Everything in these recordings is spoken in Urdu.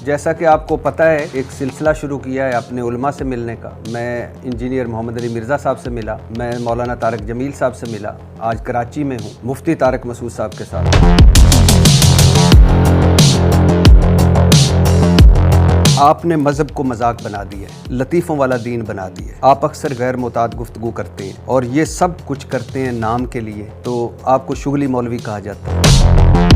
جیسا کہ آپ کو پتہ ہے ایک سلسلہ شروع کیا ہے اپنے علماء سے ملنے کا. میں انجینئر محمد علی مرزا صاحب سے ملا, میں مولانا طارق جمیل صاحب سے ملا, آج کراچی میں ہوں مفتی طارق مسعود صاحب کے ساتھ. آپ نے مذہب کو مذاق بنا دیا ہے, لطیفوں والا دین بنا دیا ہے. آپ اکثر غیر معتاد گفتگو کرتے ہیں اور یہ سب کچھ کرتے ہیں نام کے لیے, تو آپ کو شغلی مولوی کہا جاتا ہے.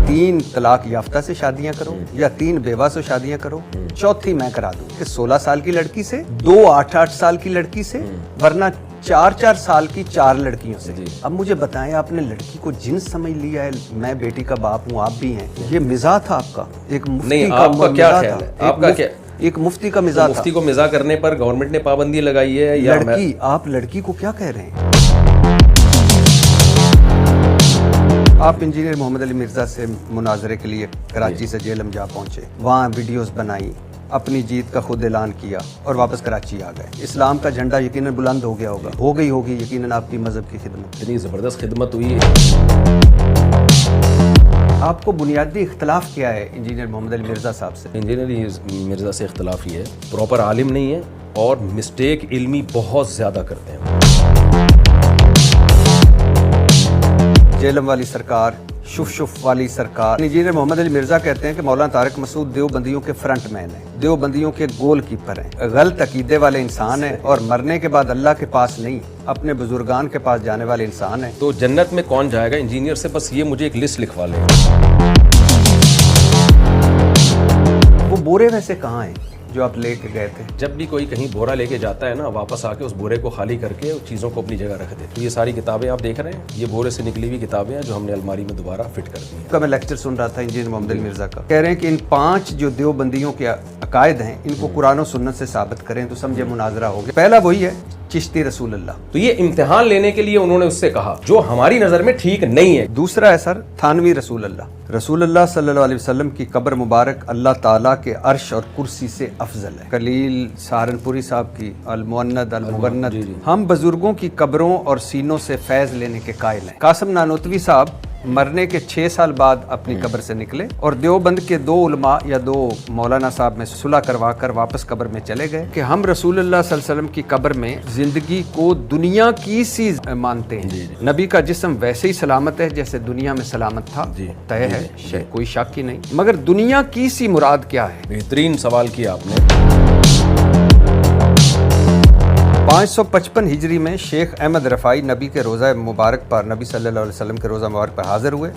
3 طلاق یافتہ سے شادیاں کرو یا 3 بیوہ سے شادیاں کرو, چوتھی میں کرا دوں کہ 16 سال کی لڑکی سے, 2 8 سال کی لڑکی سے, ورنہ 4 سال کی 4 لڑکیوں سے. اب مجھے بتائیں, آپ نے لڑکی کو جنس سمجھ لیا ہے, میں بیٹی کا باپ ہوں, آپ بھی ہیں. یہ مزاح تھا آپ کا, ایک مفتی کا مزاح تھا. آپ کا کیا ایک مفتی کا مزاح تھا. مفتی کو مزاح کرنے پر گورنمنٹ نے پابندی لگائی ہے یا لڑکی, آپ لڑکی کو کیا کہہ رہے ہیں؟ آپ انجینئر محمد علی مرزا سے مناظرے کے لیے کراچی سے جیلم جا پہنچے, وہاں ویڈیوز بنائی, اپنی جیت کا خود اعلان کیا اور واپس کراچی آ گئے. اسلام کا جھنڈا یقیناً بلند ہو گیا ہوگا, ہو گئی ہوگی یقیناً آپ کی مذہب کی خدمت. اتنی زبردست خدمت ہوئی ہے. آپ کو بنیادی اختلاف کیا ہے انجینئر محمد علی مرزا صاحب سے؟ انجینئر مرزا سے اختلاف یہ ہے, پراپر عالم نہیں ہے اور مسٹیک علمی بہت زیادہ کرتے ہیں. جیلم والی سرکار, شف والی سرکار. انجینئر محمد علی مرزا کہتے ہیں کہ مولانا طارق مسعود دیوبندیوں کے فرنٹ مین ہیں, دیوبندیوں کے گول کیپر ہیں, غلط عقیدے والے انسان ہیں اور مرنے کے بعد اللہ کے پاس نہیں اپنے بزرگان کے پاس جانے والے انسان ہیں. تو جنت میں کون جائے گا انجینئر سے, بس یہ مجھے ایک لسٹ لکھوا لیں. وہ بورے ویسے کہاں ہیں جو آپ لے کے گئے تھے؟ جب بھی کوئی کہیں بورا لے کے جاتا ہے نا, واپس آ کے اس بورے کو خالی کر کے چیزوں کو اپنی جگہ رکھ دے. تو یہ ساری کتابیں آپ دیکھ رہے ہیں, یہ بورے سے نکلی ہوئی کتابیں ہیں جو ہم نے الماری میں دوبارہ فٹ کر دی ہیں. میں لیکچر سن رہا تھا انجینئر محمد علی مرزا کا, کہہ رہے ہیں کہ ان 5 جو دیوبندیوں کے عقائد ہیں ان کو قرآن و سنت سے ثابت کریں تو سمجھے مناظرہ ہو گیا. پہلا وہی ہے چشتی رسول اللہ. تو یہ امتحان لینے کے لیے انہوں نے اس سے کہا جو ہماری نظر میں ٹھیک نہیں ہے. دوسرا ہے سر تھانوی رسول اللہ. رسول اللہ صلی اللہ علیہ وسلم کی قبر مبارک اللہ تعالیٰ کے عرش اور کرسی سے افضل ہے. خلیل سہارنپوری صاحب کی المؤند المغند. ہم بزرگوں کی قبروں اور سینوں سے فیض لینے کے قائل ہیں. قاسم نانوتوی صاحب مرنے کے 6 سال بعد اپنی قبر سے نکلے اور دیوبند کے 2 علماء یا 2 مولانا صاحب میں صلح کروا کر واپس قبر میں چلے گئے کہ ہم رسول اللہ صلی اللہ علیہ وسلم کی قبر میں زندگی کو دنیا کی سی مانتے ہیں. نبی کا جسم ویسے ہی سلامت ہے جیسے دنیا میں سلامت تھا, طے ہے, کوئی شک ہی نہیں. مگر دنیا کی سی مراد کیا ہے؟ بہترین سوال کیا آپ نے. 555 ہجری میں شیخ احمد رفاعی نبی کے روزہ مبارک پر, نبی صلی اللہ علیہ وسلم کے روزہ مبارک پر حاضر ہوئے.